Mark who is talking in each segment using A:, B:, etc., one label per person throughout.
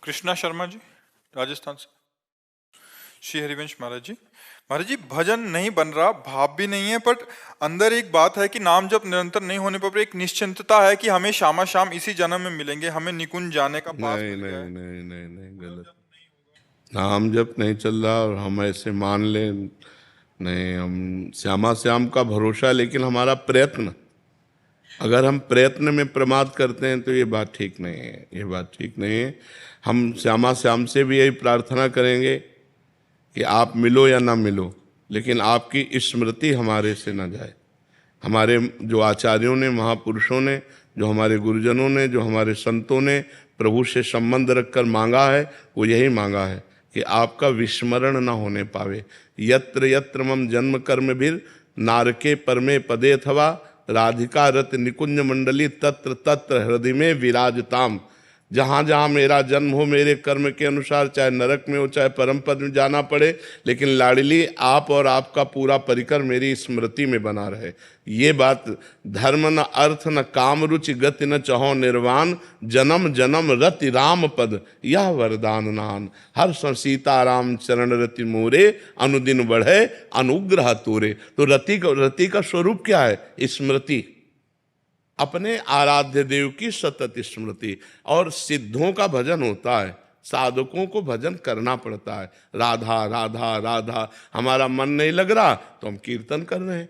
A: कृष्णा शर्मा जी, राजस्थान से। श्री हरिवंश महाराज जी, भजन नहीं बन रहा, भाव भी नहीं है, पर अंदर एक बात है कि नाम जब निरंतर नहीं होने पर एक निश्चिंतता है कि हमें शामा शाम इसी जन्म में मिलेंगे, हमें निकुंज जाने का पास
B: नहीं
A: मिल गया है।
B: नहीं नहीं नहीं नहीं, गलत। नाम जप नहीं चल रहा और हम ऐसे मान लें, नहीं, हम श्यामा श्याम का भरोसा, लेकिन हमारा प्रयत्न, अगर हम प्रयत्न में प्रमाद करते हैं तो ये बात ठीक नहीं है, ये बात ठीक नहीं है। हम श्यामा श्याम से भी यही प्रार्थना करेंगे कि आप मिलो या ना मिलो, लेकिन आपकी स्मृति हमारे से ना जाए। हमारे जो आचार्यों ने, महापुरुषों ने, जो हमारे गुरुजनों ने, जो हमारे संतों ने प्रभु से संबंध रखकर मांगा है, वो यही मांगा है कि आपका विस्मरण ना होने पावे। यत्र यत्र मम जन्म कर्म भीर नारके परमे पदे अथवा राधिका रत निकुंज मंडली तत्र तत्र हृदय में विराजताम। जहाँ जहाँ मेरा जन्म हो, मेरे कर्म के अनुसार, चाहे नरक में हो चाहे परम पद में जाना पड़े, लेकिन लाडली आप और आपका पूरा परिकर मेरी स्मृति में बना रहे। ये बात, धर्म न अर्थ न काम रुचि गति न चहो निर्वाण, जन्म जन्म रति राम पद यह वरदान नान। हर सीता राम चरण रति मोरे, अनुदिन बढ़े अनुग्रह तोरे। तो रति का स्वरूप क्या है? स्मृति, अपने आराध्य देव की सतत स्मृति। और सिद्धों का भजन होता है, साधकों को भजन करना पड़ता है। राधा राधा राधा। हमारा मन नहीं लग रहा तो हम कीर्तन कर रहे हैं,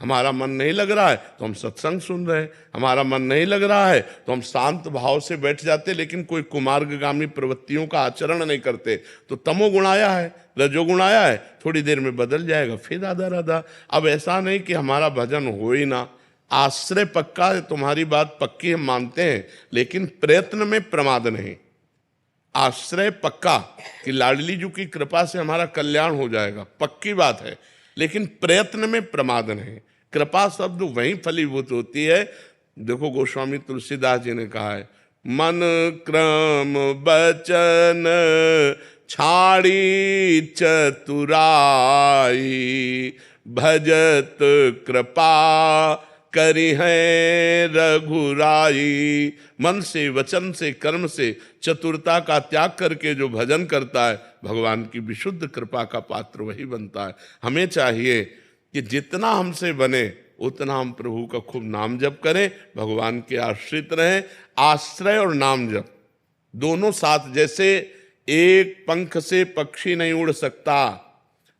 B: हमारा मन नहीं लग रहा है तो हम सत्संग सुन रहे हैं, हमारा मन नहीं लग रहा है तो हम शांत भाव से बैठ जाते, लेकिन कोई कुमार्गगामी प्रवृत्तियों का आचरण नहीं करते। तो तमोगुण आया है, रजोगुण आया है, थोड़ी देर में बदल जाएगा, फिर राधा राधा। अब ऐसा नहीं कि हमारा भजन हो ही ना, आश्रय पक्का है, तुम्हारी बात पक्की हम मानते हैं, लेकिन प्रयत्न में प्रमाद नहीं। आश्रय पक्का कि लाडली जी की कृपा से हमारा कल्याण हो जाएगा, पक्की बात है, लेकिन प्रयत्न में प्रमाद नहीं। कृपा शब्द वहीं फलीभूत होती है। देखो गोस्वामी तुलसीदास जी ने कहा है, मन क्रम बचन छाड़ी चतुराई, भजत कृपा करी है रघुराई। मन से, वचन से, कर्म से चतुरता का त्याग करके जो भजन करता है, भगवान की विशुद्ध कृपा का पात्र वही बनता है। हमें चाहिए कि जितना हमसे बने उतना हम प्रभु का खूब नाम जप करें, भगवान के आश्रित रहें। आश्रय और नाम जप दोनों साथ, जैसे एक पंख से पक्षी नहीं उड़ सकता,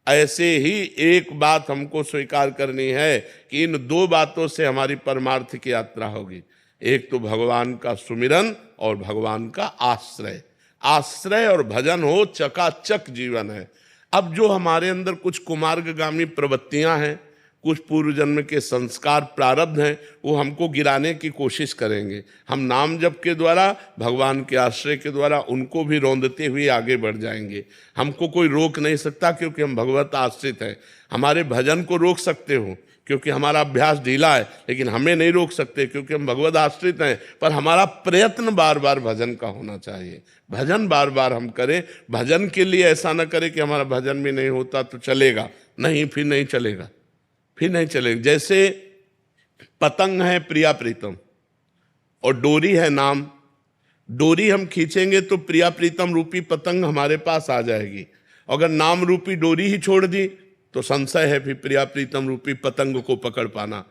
B: ऐसे ही एक बात हमको स्वीकार करनी है कि इन दो बातों से हमारी परमार्थ की यात्रा होगी। एक तो भगवान का सुमिरन और भगवान का आश्रय। आश्रय और भजन हो, चकाचक जीवन है। अब जो हमारे अंदर कुछ कुमार्गगामी प्रवृत्तियां हैं, कुछ पूर्व जन्म के संस्कार प्रारब्ध हैं, वो हमको गिराने की कोशिश करेंगे। हम नाम जप के द्वारा, भगवान के आश्रय के द्वारा उनको भी रौंदते हुए आगे बढ़ जाएंगे। हमको कोई रोक नहीं सकता, क्योंकि हम भगवत आश्रित हैं। हमारे भजन को रोक सकते हो क्योंकि हमारा अभ्यास ढीला है, लेकिन हमें नहीं रोक सकते क्योंकि हम भगवत आश्रित हैं। पर हमारा प्रयत्न बार बार भजन का होना चाहिए, भजन बार बार हम करें। भजन के लिए ऐसा न करें कि हमारा भजन भी नहीं होता तो चलेगा, नहीं, फिर नहीं चलेगा, फिर नहीं चलेगा। जैसे पतंग है प्रिया प्रीतम और डोरी है नाम। डोरी हम खींचेंगे तो प्रिया प्रीतम रूपी पतंग हमारे पास आ जाएगी। अगर नाम रूपी डोरी ही छोड़ दी तो संशय है फिर प्रिया प्रीतम रूपी पतंग को पकड़ पाना।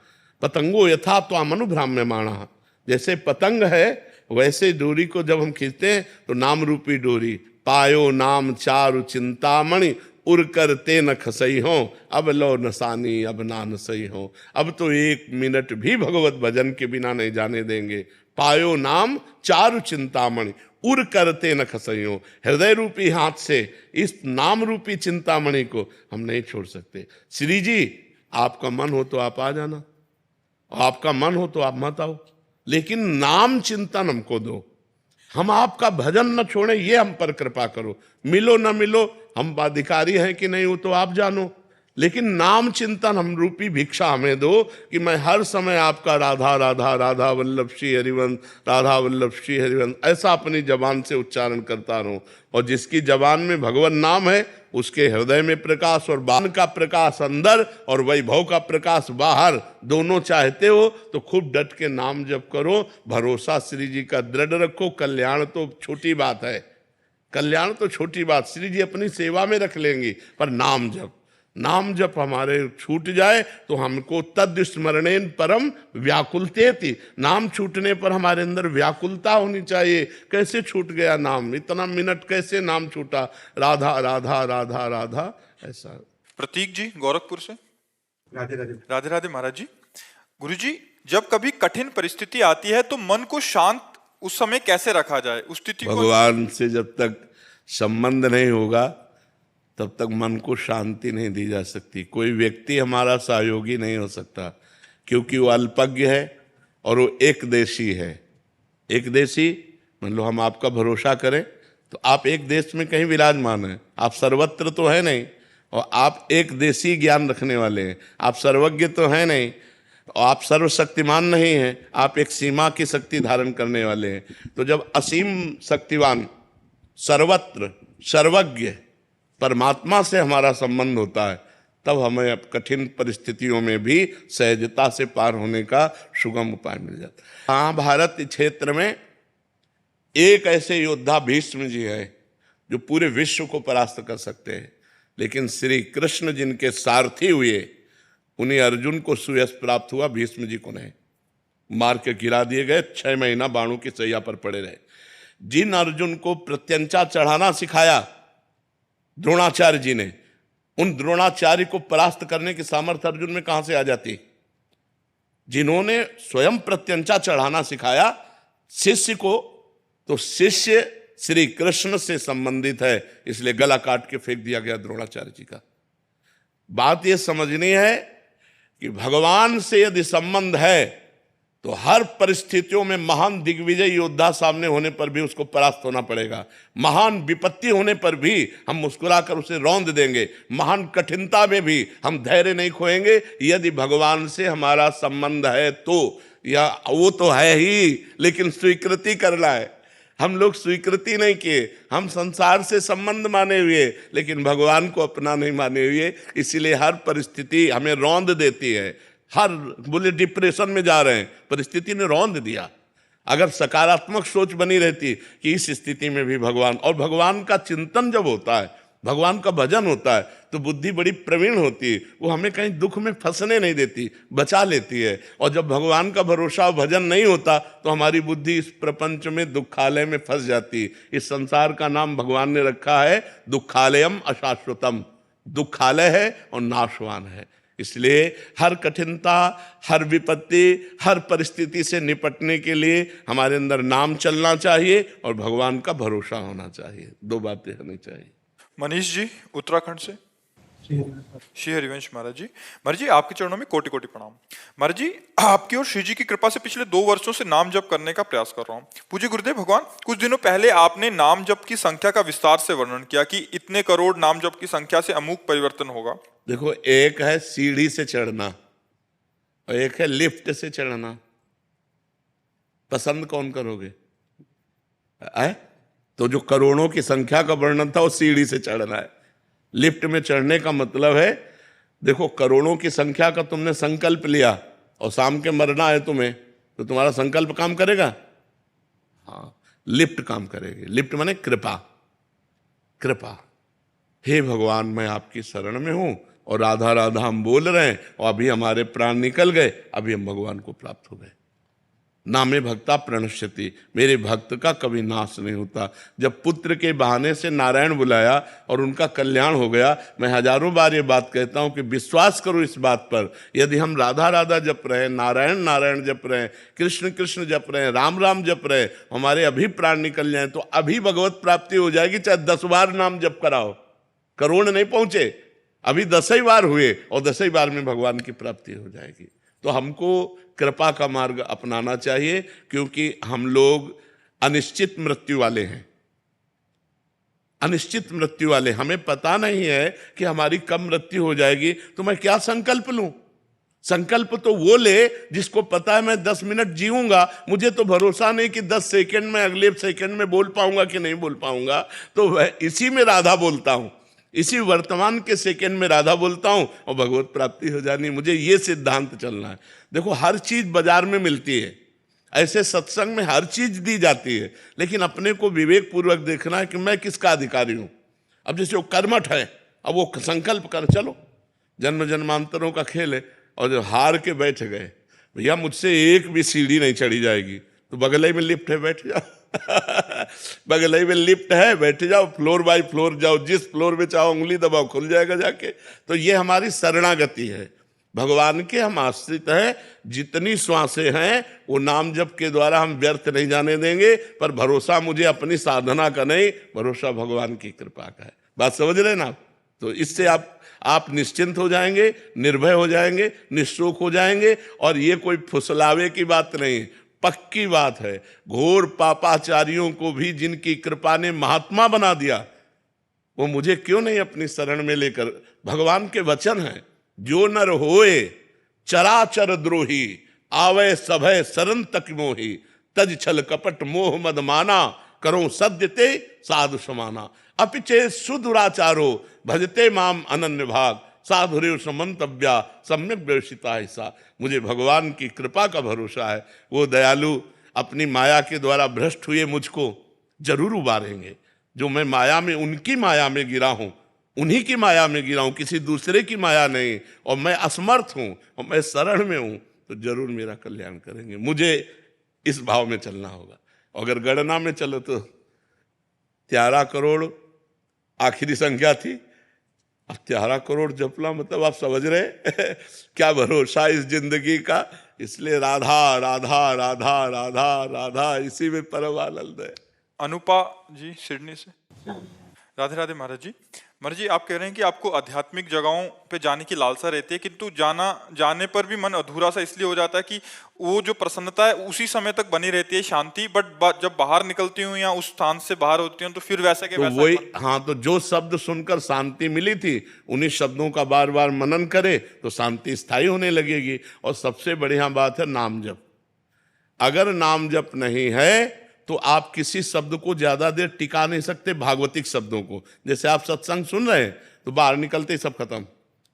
B: पतंगो यथा त्वाम अनुभ्राम्यमाणः। जैसे पतंग है वैसे डोरी को जब हम खींचते हैं तो नाम रूपी डोरी, पायो नाम चारु चिंतामणि, उड़ कर ते न खसई हो, अब लो नसानी अब ना नसई हो। अब तो एक मिनट भी भगवत भजन के बिना नहीं जाने देंगे। पायो नाम चारु चिंतामणि, उड़ करते न खसई हो। हृदय रूपी हाथ से इस नाम रूपी चिंतामणि को हम नहीं छोड़ सकते। श्री जी, आपका मन हो तो आप आ जाना, आपका मन हो तो आप मत आओ, लेकिन नाम चिंतन हमको दो। हम आपका भजन न छोड़ें, ये हम पर कृपा करो। मिलो न मिलो, हम अधिकारी हैं कि नहीं वो तो आप जानो, लेकिन नाम चिंतन हम रूपी भिक्षा हमें दो कि मैं हर समय आपका राधा राधा राधा वल्लभ श्री हरिवंश, राधा वल्लभ श्री हरिवंश ऐसा अपनी जबान से उच्चारण करता रहूं। और जिसकी जबान में भगवान नाम है उसके हृदय में प्रकाश, और बाण का प्रकाश अंदर और वैभव का प्रकाश बाहर, दोनों चाहते हो तो खूब डट के नाम जप करो। भरोसा श्री जी का दृढ़ रखो, कल्याण तो छोटी बात है, कल्याण तो छोटी बात, श्री जी अपनी सेवा में रख लेंगी, पर नाम जप हमारे छूट जाए तो हमको तद स्मरणेन परम व्याकुलतेति, नाम छूटने पर हमारे अंदर व्याकुलता होनी चाहिए। कैसे छूट गया नाम, इतना मिनट कैसे नाम छूटा, राधा राधा राधा राधा, ऐसा।
A: प्रतीक जी गोरखपुर से।
C: राधे राधे।
A: राधे राधे महाराज जी। गुरु जी, जब कभी कठिन परिस्थिति आती है तो मन को शांत उस समय कैसे रखा जाए, उस स्थिति को?
B: भगवान से जब तक संबंध नहीं होगा तब तक मन को शांति नहीं दी जा सकती। कोई व्यक्ति हमारा सहयोगी नहीं हो सकता, क्योंकि वो अल्पज्ञ है और वो एक देशी है। एक देशी मान लो हम आपका भरोसा करें तो आप एक देश में कहीं विराजमान हैं, आप सर्वत्र तो है नहीं, और आप एक देशी ज्ञान रखने वाले हैं, आप सर्वज्ञ तो है नहीं, और आप सर्वशक्तिमान नहीं हैं, आप एक सीमा की शक्ति धारण करने वाले हैं। तो जब असीम शक्तिवान, सर्वत्र सर्वज्ञ परमात्मा से हमारा संबंध होता है, तब हमें अब कठिन परिस्थितियों में भी सहजता से पार होने का सुगम उपाय मिल जाता है। महाभारत क्षेत्र में एक ऐसे योद्धा भीष्म जी है जो पूरे विश्व को परास्त कर सकते हैं, लेकिन श्री कृष्ण जिनके सारथी हुए उन्हें अर्जुन को सुयश प्राप्त हुआ, भीष्म जी को नहीं। मार के गिरा दिए गए, 6 महीना बाणों की सैया पर पड़े रहे। जिन अर्जुन को प्रत्यंचा चढ़ाना सिखाया द्रोणाचार्य जी ने, उन द्रोणाचार्य को परास्त करने की सामर्थ्य अर्जुन में कहां से आ जाती? जिन्होंने स्वयं प्रत्यंचा चढ़ाना सिखाया शिष्य को, तो शिष्य श्री कृष्ण से संबंधित है, इसलिए गला काट के फेंक दिया गया द्रोणाचार्य जी का। बात यह समझनी है कि भगवान से यदि संबंध है तो हर परिस्थितियों में महान दिग्विजय योद्धा सामने होने पर भी उसको परास्त होना पड़ेगा। महान विपत्ति होने पर भी हम मुस्कुराकर उसे रौंद देंगे, महान कठिनता में भी हम धैर्य नहीं खोएंगे, यदि भगवान से हमारा संबंध है तो। या वो तो है ही, लेकिन स्वीकृति करना है। हम लोग स्वीकृति नहीं किए, हम संसार से संबंध माने हुए, लेकिन भगवान को अपना नहीं माने हुए, इसीलिए हर परिस्थिति हमें रौंद देती है। हर बोले डिप्रेशन में जा रहे हैं, परिस्थिति ने रौंद दिया। अगर सकारात्मक सोच बनी रहती कि इस स्थिति में भी भगवान, और भगवान का चिंतन जब होता है, भगवान का भजन होता है, तो बुद्धि बड़ी प्रवीण होती है, वो हमें कहीं दुख में फंसने नहीं देती, बचा लेती है। और जब भगवान का भरोसा और भजन नहीं होता तो हमारी बुद्धि इस प्रपंच में दुखालय में फंस जाती है। इस संसार का नाम भगवान ने रखा है दुखालयम अशाश्वतम, दुखालय है और नाशवान है। इसलिए हर कठिनता, हर विपत्ति, हर परिस्थिति से निपटने के लिए हमारे अंदर नाम चलना चाहिए और भगवान का भरोसा होना चाहिए। 2 बातें होनी चाहिए।
A: मनीष जी उत्तराखंड से। श्री हरिवंश महाराज जी। महाराज जी, आपके चरणों में कोटि कोटि प्रणाम। महाराज जी, आपकी और श्री जी की कृपा से पिछले 2 वर्षों से नाम जप करने का प्रयास कर रहा हूँ। पूज्य गुरुदेव भगवान, कुछ दिनों पहले आपने नाम जप की संख्या का विस्तार से वर्णन किया कि इतने करोड़ नाम जप की संख्या से अमूक परिवर्तन होगा।
B: देखो, एक है सीढ़ी से चढ़ना और एक है लिफ्ट से चढ़ना। पसंद कौन करोगे? तो जो करोड़ों की संख्या का वर्णन था वो सीढ़ी से चढ़ना है। लिफ्ट में चढ़ने का मतलब है, देखो करोड़ों की संख्या का तुमने संकल्प लिया और शाम के मरना है तुम्हें, तो तुम्हारा संकल्प काम करेगा? हाँ, लिफ्ट काम करेगी। लिफ्ट माने कृपा। कृपा, हे भगवान मैं आपकी शरण में हूं और राधा राधा हम बोल रहे हैं और अभी हमारे प्राण निकल गए, अभी हम भगवान को प्राप्त हो गए। नामे भक्ता प्रणश्यति, मेरे भक्त का कभी नाश नहीं होता। जब पुत्र के बहाने से नारायण बुलाया और उनका कल्याण हो गया, मैं हजारों बार ये बात कहता हूं कि विश्वास करो इस बात पर, यदि हम राधा राधा जप रहे हैं, नारायण नारायण जप रहे हैं, कृष्ण कृष्ण जप रहे हैं, राम राम जप रहे हैं, हमारे अभी प्राण निकल जाए तो अभी भगवत प्राप्ति हो जाएगी। चाहे 10 बार नाम जप कराओ, करोड़ नहीं पहुंचे, अभी 10 ही बार हुए और 10 ही बार में भगवान की प्राप्ति हो जाएगी। तो हमको कृपा का मार्ग अपनाना चाहिए, क्योंकि हम लोग अनिश्चित मृत्यु वाले हैं। अनिश्चित मृत्यु वाले, हमें पता नहीं है कि हमारी कब मृत्यु हो जाएगी, तो मैं क्या संकल्प लूं? संकल्प तो वो ले जिसको पता है मैं 10 मिनट जीऊंगा, मुझे तो भरोसा नहीं कि 10 सेकंड में अगले सेकंड में बोल पाऊंगा कि नहीं बोल पाऊंगा, तो इसी में राधा बोलता हूं, इसी वर्तमान के सेकंड में राधा बोलता हूं और भगवत प्राप्ति हो जानी। मुझे ये सिद्धांत चलना है। देखो, हर चीज बाजार में मिलती है, ऐसे सत्संग में हर चीज दी जाती है, लेकिन अपने को विवेक पूर्वक देखना है कि मैं किसका अधिकारी हूं। अब जैसे वो कर्मठ है, अब वो संकल्प कर, चलो जन्म जन्मांतरों का खेल है, और जो हार के बैठ गए, भैया मुझसे एक भी सीढ़ी नहीं चढ़ी जाएगी, तो बगल ही में लिफ्ट है, बैठ जाओ बगल ही में लिफ्ट है, बैठ जाओ, फ्लोर बाय फ्लोर जाओ, जिस फ्लोर में चाहो उंगली दबाओ, खुल जाएगा जाके। तो ये हमारी शरणागति है, भगवान के हम आश्रित हैं। जितनी श्वासें हैं वो नाम जप के द्वारा हम व्यर्थ नहीं जाने देंगे, पर भरोसा मुझे अपनी साधना का नहीं, भरोसा भगवान की कृपा का है। बात समझ रहे ना आप? तो इससे आप निश्चिंत हो जाएंगे, निर्भय हो जाएंगे, निश्चोक हो जाएंगे। और ये कोई फुसलावे की बात नहीं, पक्की बात है। घोर पापाचारियों को भी जिनकी कृपा ने महात्मा बना दिया, वो मुझे क्यों नहीं अपनी शरण में लेकर। भगवान के वचन है, जो नर होए चराचर द्रोही, आवे सभय शरण तक मोही, तज छल कपट मोह मद माना, करो सद्य ते साधु समाना, अपिचे सुदुराचारो भजते माम अनन्य भाग, साधुरेव समंतव्या सम्यक व्यवसिता ऐसा। मुझे भगवान की कृपा का भरोसा है, वो दयालु अपनी माया के द्वारा भ्रष्ट हुए मुझको जरूर उबारेंगे। जो मैं माया में, उनकी माया में गिरा हूं, उन्हीं की माया में गिरा हूं, किसी दूसरे की माया नहीं, और मैं असमर्थ हूं और मैं शरण में हूं, तो जरूर मेरा कल्याण करेंगे। मुझे इस भाव में चलना होगा। अगर गणना में चलो तो 13 करोड़ आखिरी संख्या थी, अब 13 करोड़ जपना मतलब आप समझ रहे क्या भरोसा इस जिंदगी का। इसलिए राधा राधा राधा राधा राधा, इसी में परम आनंद है।
A: अनुपा जी सिडनी से। राधे राधे महाराज जी। महाराज जी, आप कह रहे हैं कि आपको आध्यात्मिक जगहों पे जाने की लालसा रहती है, किंतु जाने पर भी मन अधूरा सा इसलिए हो जाता है कि वो जो प्रसन्नता है उसी समय तक बनी रहती है, शांति, बट जब बाहर निकलती हूँ या उस स्थान से बाहर होती हूँ तो फिर वैसे के
B: तो
A: वैसा।
B: वही, हाँ, तो जो शब्द सुनकर शांति मिली थी, उन्हीं शब्दों का बार बार मनन करे तो शांति स्थायी होने लगेगी। और सबसे बढ़िया बात है नाम जप। अगर नाम जप नहीं है तो आप किसी शब्द को ज्यादा देर टिका नहीं सकते, भागवतिक शब्दों को। जैसे आप सत्संग सुन रहे हैं तो बाहर निकलते ही सब खत्म,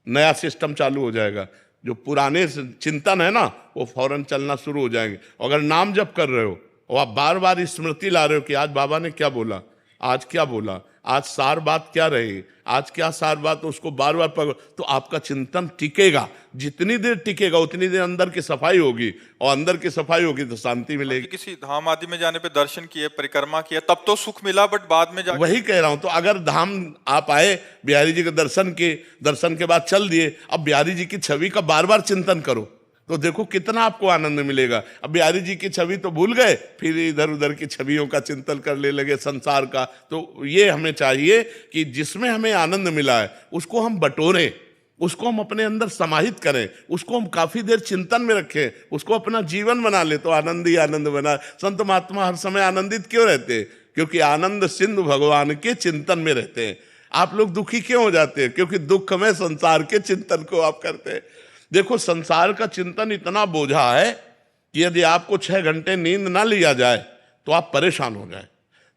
B: नया सिस्टम चालू हो जाएगा। जो पुराने चिंतन है ना, वो फौरन चलना शुरू हो जाएंगे। अगर नाम जप कर रहे हो और आप बार बार स्मृति ला रहे हो कि आज बाबा ने क्या बोला, आज क्या बोला, आज सार बात क्या रही, आज क्या सार बात, उसको बार बार पकड़, तो आपका चिंतन टिकेगा। जितनी देर टिकेगा उतनी देर अंदर की सफाई होगी, और अंदर की सफाई होगी तो शांति मिलेगी।
A: किसी धाम आदि में जाने पे दर्शन किए, परिक्रमा किया, तब तो सुख मिला, बट बाद में जाके
B: वही कह रहा हूं। तो अगर धाम आप आए, बिहारी जी के दर्शन किए, दर्शन के बाद चल दिए, अब बिहारी जी की छवि का बार बार चिंतन करो तो देखो कितना आपको आनंद मिलेगा। अब बिहारी जी की छवि तो भूल गए, फिर इधर उधर की छवियों का चिंतन करने लगे, संसार का। तो ये हमें चाहिए कि जिसमें हमें आनंद मिला है उसको हम बटोरें, उसको हम अपने अंदर समाहित करें, उसको हम काफी देर चिंतन में रखें, उसको अपना जीवन बना ले तो आनंद ही आनंद बना। संत महात्मा हर समय आनंदित क्यों रहते हैं? क्योंकि आनंद सिंधु भगवान के चिंतन में रहते हैं। आप लोग दुखी क्यों हो जाते हैं? क्योंकि दुख में संसार के चिंतन को आप करते हैं। देखो, संसार का चिंतन इतना बोझा है कि यदि आपको 6 घंटे नींद ना लिया जाए तो आप परेशान हो जाए।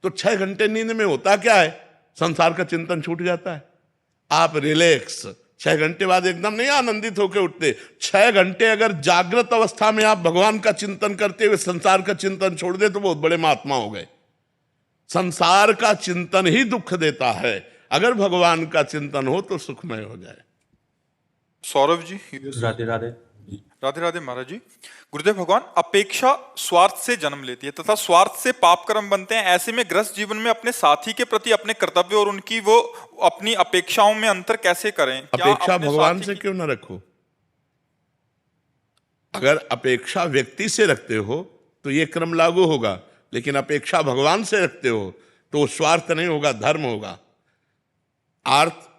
B: तो 6 घंटे नींद में होता क्या है? संसार का चिंतन छूट जाता है, आप रिलैक्स। 6 घंटे बाद एकदम नहीं आनंदित होकर उठते। 6 घंटे अगर जागृत अवस्था में आप भगवान का चिंतन करते हुए संसार का चिंतन छोड़ दे तो बहुत बड़े महात्मा हो गए। संसार का चिंतन ही दुख देता है, अगर भगवान का चिंतन हो तो सुखमय हो जाए।
A: सौरभ जी।
C: राधे राधे।
A: राधे राधे महाराज जी। गुरुदेव भगवान, अपेक्षा स्वार्थ से जन्म लेती है तथा स्वार्थ से पाप कर्म बनते हैं। ऐसे में ग्रस्त जीवन में अपने साथी के प्रति अपने कर्तव्य और उनकी वो अपनी अपेक्षाओं में अंतर कैसे करें?
B: अपेक्षा भगवान से क्यों ना रखो? अगर अपेक्षा व्यक्ति से रखते हो तो ये क्रम लागू होगा, लेकिन अपेक्षा भगवान से रखते हो तो स्वार्थ नहीं होगा, धर्म होगा। अर्थ,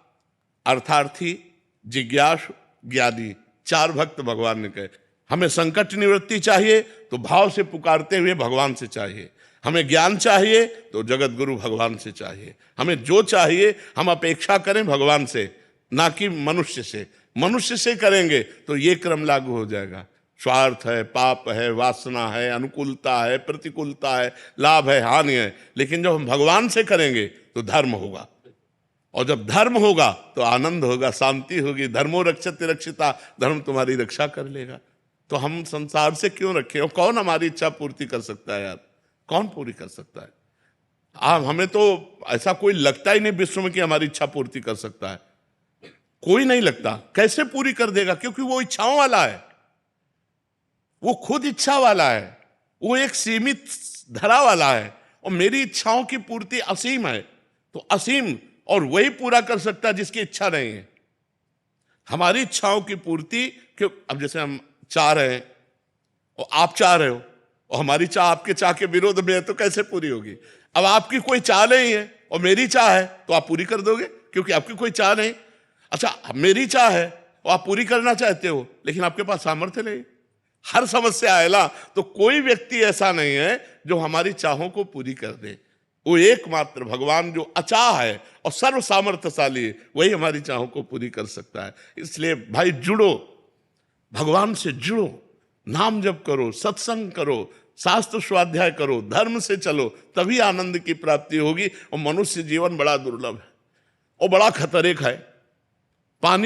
B: अर्थार्थी, जिज्ञासु, ज्ञानी, 4 भक्त भगवान ने कहे। हमें संकट निवृत्ति चाहिए तो भाव से पुकारते हुए भगवान से चाहिए। हमें ज्ञान चाहिए तो जगत गुरु भगवान से चाहिए। हमें जो चाहिए हम अपेक्षा करें भगवान से, ना कि मनुष्य से। मनुष्य से करेंगे तो ये क्रम लागू हो जाएगा। स्वार्थ है, पाप है, वासना है, अनुकूलता है, प्रतिकूलता है, लाभ है, हानि है। लेकिन जब हम भगवान से करेंगे तो धर्म होगा, और जब धर्म होगा तो आनंद होगा, शांति होगी। धर्मो रक्षते रक्षिता, धर्म तुम्हारी रक्षा कर लेगा। तो हम संसार से क्यों रखें? और कौन हमारी इच्छा पूर्ति कर सकता है यार? कौन पूरी कर सकता है? हमें तो ऐसा कोई लगता ही नहीं विश्व में कि हमारी इच्छा पूर्ति कर सकता है। कोई नहीं लगता। कैसे पूरी कर देगा? क्योंकि वो इच्छाओं वाला है, वो खुद इच्छा वाला है, वो एक सीमित धरा वाला है। और मेरी इच्छाओं की पूर्ति असीम है, तो असीम और वही पूरा कर सकता है जिसकी इच्छा नहीं है। हमारी इच्छाओं की पूर्ति क्यों? अब जैसे हम चाह रहे हैं और आप चाह रहे हो और हमारी चाह आपके चाह के विरोध में है, तो कैसे पूरी होगी? अब आपकी कोई चाह नहीं है और मेरी चाह है, तो आप पूरी कर दोगे क्योंकि आपकी कोई चाह नहीं। अच्छा, मेरी चाह है और आप पूरी करना चाहते हो, लेकिन आपके पास सामर्थ्य नहीं। हर समस्या आएला तो कोई व्यक्ति ऐसा नहीं है जो हमारी चाहों को पूरी कर दे। वो एकमात्र भगवान जो अचाह है और सर्व सामर्थ्यशाली है, वही हमारी चाहों को पूरी कर सकता है। इसलिए भाई जुड़ो, भगवान से जुड़ो, नाम जप करो, सत्संग करो, शास्त्र स्वाध्याय करो, धर्म से चलो, तभी आनंद की प्राप्ति होगी। और मनुष्य जीवन बड़ा दुर्लभ है और बड़ा खतरनाक है।